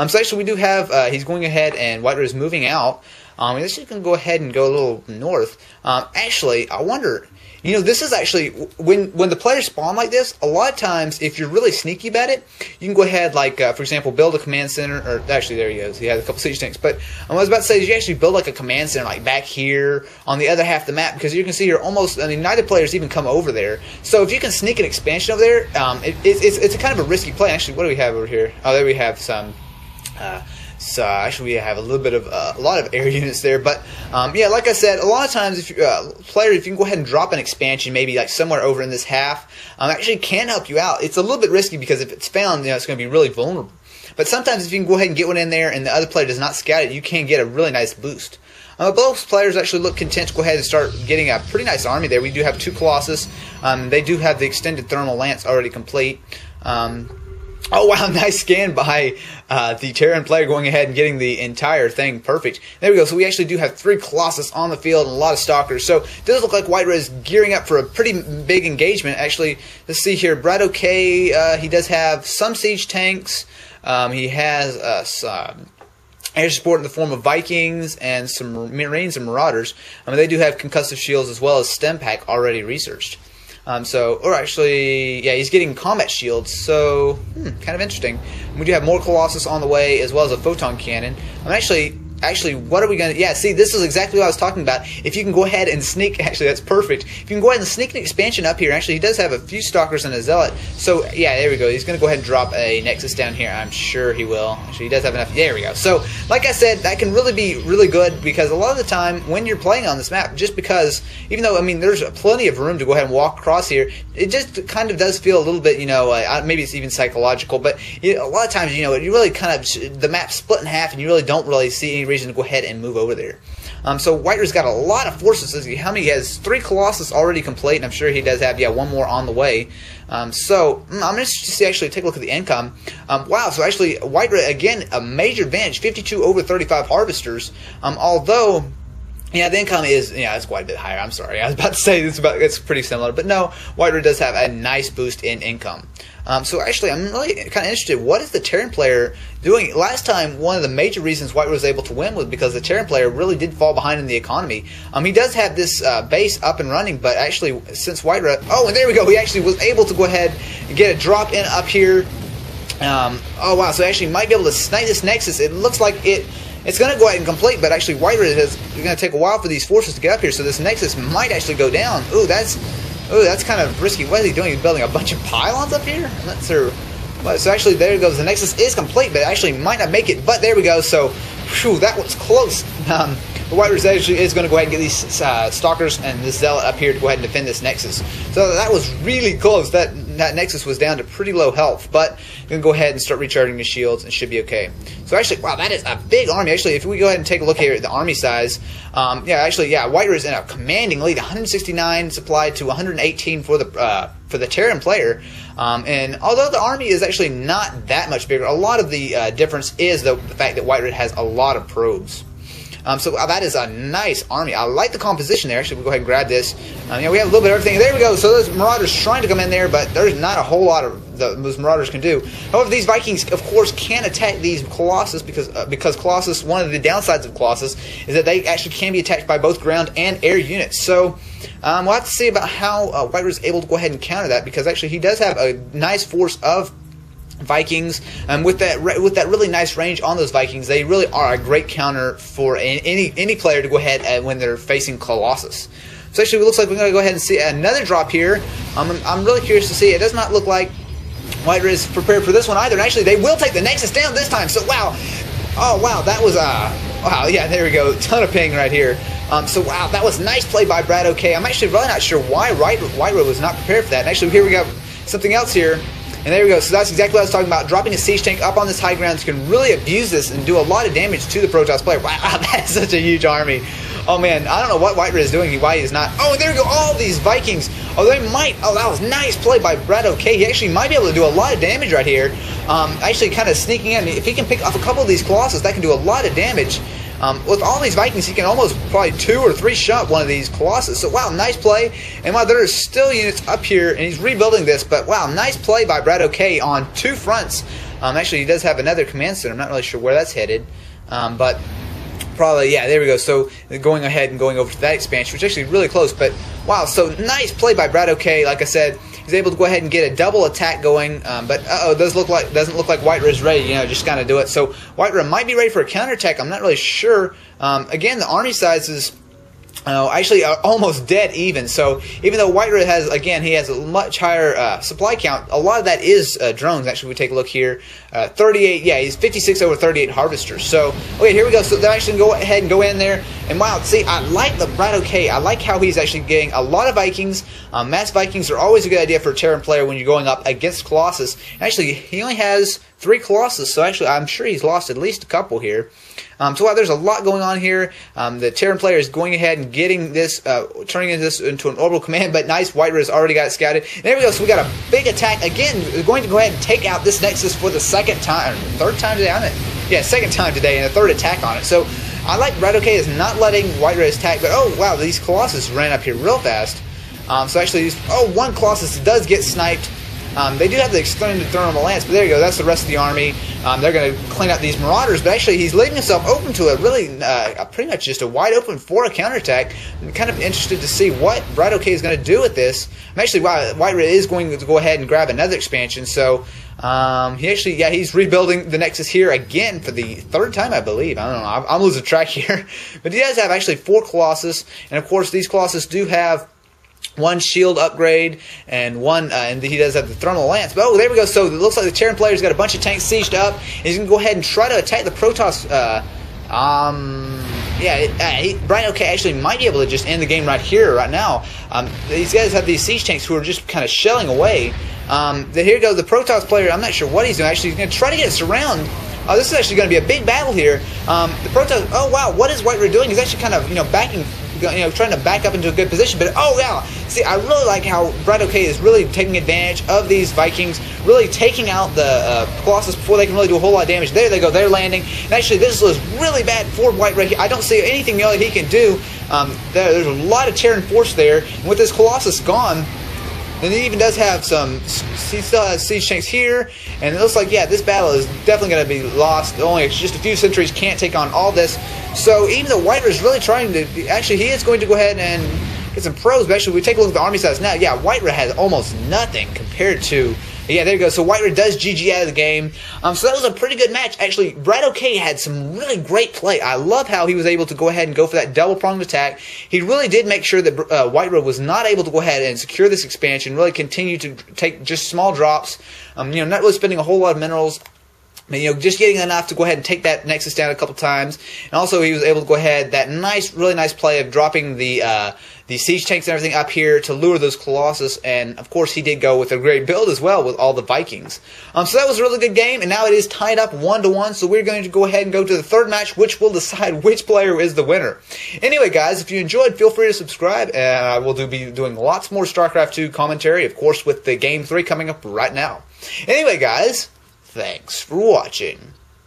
So actually we do have, he's going ahead and WhiteRa is moving out. This is going to go ahead and go a little north. Actually, I wonder, you know, this is actually, when the players spawn like this, a lot of times, if you're really sneaky about it, you can go ahead, like, for example, build a command center, or actually, there he goes, he has a couple siege tanks, but what I was about to say is you actually build, like, a command center, like, back here, on the other half of the map, because you can see here, almost, I mean, neither players even come over there, so if you can sneak an expansion over there, it's a kind of a risky play. Actually, what do we have over here? Oh, there we have some, so actually we have a little bit of a lot of air units there, but yeah, like I said, a lot of times if you player, if you can go ahead and drop an expansion, maybe like somewhere over in this half, actually can help you out. It's a little bit risky because if it's found, you know, it's going to be really vulnerable. But sometimes if you can go ahead and get one in there and the other player does not scout it, you can get a really nice boost. Both players actually look content to go ahead and start getting a pretty nice army there. We do have 2 Colossus. They do have the extended thermal lance already complete. Oh wow, nice scan by the Terran player going ahead and getting the entire thing perfect. There we go, so we actually do have 3 Colossus on the field and a lot of Stalkers. So it does look like WhiteRa is gearing up for a pretty big engagement. Actually, let's see here, BratOK, he does have some siege tanks. He has some air support in the form of Vikings and some Marines and Marauders. They do have concussive shields as well as stem pack already researched. Or actually, yeah, he's getting combat shields, so, kind of interesting. We do have more Colossus on the way, as well as a photon cannon. Actually, what are we going to... Yeah, see, this is exactly what I was talking about. If you can go ahead and sneak... Actually, that's perfect. If you can go ahead and sneak an expansion up here. Actually, he does have a few Stalkers and a Zealot. So, yeah, there we go. He's going to go ahead and drop a Nexus down here. I'm sure he will. Actually, he does have enough... There we go. So, like I said, that can really be really good because a lot of the time when you're playing on this map, just because... Even though, I mean, there's plenty of room to go ahead and walk across here, it just kind of does feel a little bit, you know, maybe it's even psychological, but you know, a lot of times, you know, you really kind of... The map's split in half and you really don't really see any reason to go ahead and move over there. So WhiteRa's got a lot of forces. Let's see how many he has. 3 Colossus already complete, and I'm sure he does have, yeah, 1 more on the way. I'm interested to see, actually, take a look at the income. Wow, so actually, WhiteRa, again, a major advantage, 52 over 35 harvesters, although... Yeah, the income is, yeah, it's quite a bit higher. I'm sorry. I was about to say it's pretty similar. But no, WhiteRa does have a nice boost in income. So actually, I'm really kind of interested. What is the Terran player doing? Last time, one of the major reasons WhiteRa was able to win was because the Terran player really did fall behind in the economy. He does have this base up and running, but actually, since WhiteRa... Oh, and there we go. He actually was able to go ahead and get a drop in up here. Oh, wow. So actually might be able to snipe this Nexus. It looks like it's going to go ahead and complete, but actually WhiteRa is going to take a while for these forces to get up here, so this Nexus might actually go down. Ooh, that's kind of risky. What is he doing? He's building a bunch of pylons up here? So actually, there it goes. The Nexus is complete, but it actually might not make it, but there we go. So, whew, that was close. WhiteRa actually is going to go ahead and get these Stalkers and this Zealot up here to go ahead and defend this Nexus. So that was really close. That Nexus was down to pretty low health, but you can go ahead and start recharging the shields and should be okay. So actually, wow, that is a big army. Actually, if we go ahead and take a look here at the army size, WhiteRa is in a commanding lead, 169 supplied to 118 for the Terran player. And although the army is actually not that much bigger, a lot of the difference is the fact that WhiteRa has a lot of probes. So that is a nice army. I like the composition there. Actually, we'll go ahead and grab this. We have a little bit of everything. There we go. So those Marauders trying to come in there, but there's not a whole lot of those Marauders can do. However, these Vikings, of course, can attack these Colossus because Colossus, one of the downsides of Colossus is that they actually can be attacked by both ground and air units. So we'll have to see about how WhiteRa is able to go ahead and counter that, because actually he does have a nice force of Vikings, and with that really nice range on those Vikings, they really are a great counter for any player to go ahead and when they're facing Colossus. So actually, it looks like we're going to go ahead and see another drop here. I'm really curious to see. It does not look like WhiteRa is prepared for this one either. And actually, they will take the Nexus down this time. So wow, oh wow, that was wow, yeah, there we go, ton of ping right here. So wow, that was nice play by BratOK. I'm actually really not sure why WhiteRa was not prepared for that. And actually, here we got something else here. And there we go. So that's exactly what I was talking about. Dropping a siege tank up on this high ground can really abuse this and do a lot of damage to the Protoss player. Wow, that is such a huge army. Oh man, I don't know what WhiteRa is doing, why he's not. Oh, and there we go, all these Vikings. Oh, they might. Oh, that was nice play by BratOK. He actually might be able to do a lot of damage right here. Actually, kind of sneaking in. If he can pick off a couple of these Colossus, that can do a lot of damage. With all these Vikings, he can almost probably 2 or 3 shot one of these Colossus. So, wow, nice play. And while there are still units up here, and he's rebuilding this, but wow, nice play by BratOK on 2 fronts. Actually, he does have another command center. I'm not really sure where that's headed, but probably, yeah, there we go. So going ahead and going over to that expansion, which is actually really close. But wow, so nice play by BratOK. Like I said, he's able to go ahead and get a double attack going. But it doesn't look like WhiteRa is ready. Just kind of do it. So WhiteRa might be ready for a counterattack. I'm not really sure. Again, the army size is actually almost dead even. So even though WhiteRa has, again, he has a much higher supply count, a lot of that is drones. Actually, we take a look here. 38, yeah, he's 56 over 38 harvesters. So, okay, here we go. So they're actually going to go ahead and go in there. And wow, see, I like the BratOK. I like how he's actually getting a lot of Vikings. Mass Vikings are always a good idea for a Terran player when you're going up against Colossus. Actually, he only has 3 Colossus, so actually I'm sure he's lost at least a couple here. So wow, there's a lot going on here. The Terran player is going ahead and getting this, turning this into an orbital command, but nice, WhiteRa has already got it scouted. And there we go, so we got a big attack. Again, we're going to go ahead and take out this Nexus for the second time, third time today on it. Yeah, second time today, and a third attack on it. So I like BratOK is not letting WhiteRa attack, but oh wow, these Colossus ran up here real fast. So actually, one Colossus does get sniped. They do have the extended thermal lance, but there you go. That's the rest of the army. They're going to clean up these marauders, but actually he's leaving himself open to a really, pretty much just a wide open for a counterattack. I'm kind of interested to see what BratOK is going to do with this. Actually, WhiteRa is going to go ahead and grab another expansion. So he actually, yeah, he's rebuilding the Nexus here again for the third time, I believe. I don't know. I'm losing track here, but he does have actually 4 Colossus, and of course these Colossus do have 1 shield upgrade and 1, and he does have the thermal lance. But oh, there we go. So it looks like the Terran player's got a bunch of tanks sieged up. He's gonna go ahead and try to attack the Protoss. BratOK actually might be able to just end the game right here, right now. These guys have these siege tanks who are just kind of shelling away. Here goes the Protoss player. I'm not sure what he's doing. Actually, he's gonna try to get us around. This is actually going to be a big battle here. The Protoss. Oh wow, what is WhiteRa doing? He's actually kind of backing. Trying to back up into a good position, but oh yeah, see, I really like how BratOK is really taking advantage of these Vikings, really taking out the Colossus before they can really do a whole lot of damage. There they go, they're landing, and actually this was really bad for WhiteRa. I don't see anything really he can do. There's a lot of Terran force there, and with this Colossus gone, and he even does have some, he still has siege tanks here, and it looks like, yeah, this battle is definitely going to be lost. Only just a few sentries can't take on all this. So even though WhiteRa is really trying to, actually he is going to go ahead and get some pros, but actually we take a look at the army size now. Yeah, WhiteRa has almost nothing compared to, yeah, there you go. So WhiteRa does GG out of the game. So that was a pretty good match. Actually, BratOK had some really great play. I love how he was able to go ahead and go for that double-pronged attack. He really did make sure that WhiteRa was not able to go ahead and secure this expansion, really continue to take just small drops, not really spending a whole lot of minerals. Just getting enough to go ahead and take that Nexus down a couple times. And also he was able to go ahead, that really nice play of dropping the siege tanks and everything up here to lure those Colossus. And of course he did go with a great build as well with all the Vikings. So that was a really good game, and now it is tied up 1-1. So we're going to go ahead and go to the third match, which will decide which player is the winner. Anyway guys, if you enjoyed, feel free to subscribe, and I will be doing lots more StarCraft 2 commentary, of course with the Game 3 coming up right now. Anyway guys, thanks for watching.